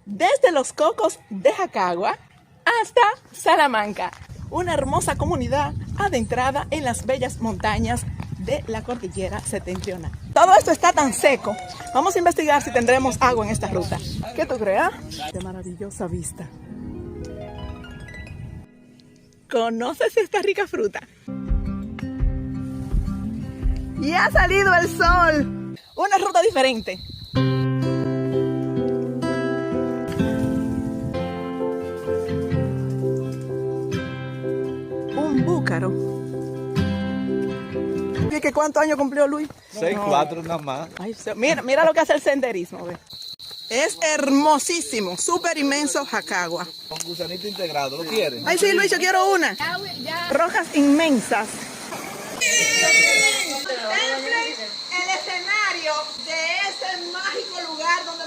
desde los cocos de Jacagua hasta Salamanca, una hermosa comunidad adentrada en las bellas montañas de la cordillera septentrional. Todo esto está tan seco. Vamos a investigar si tendremos agua en esta ruta. ¿Qué tú crees? Qué maravillosa vista. ¿Conoces esta rica fruta? Y ha salido el sol. Una ruta diferente. Un búcaro. ¿Y cuántos años cumplió Luis? 6, 4 nada más. Ay, mira lo que hace el senderismo. Ve. Es hermosísimo, súper inmenso Jacagua. Un gusanito integrado, ¿lo quieres? Ay, sí, Luis, yo quiero una. Rojas inmensas. El escenario de ese mágico lugar donde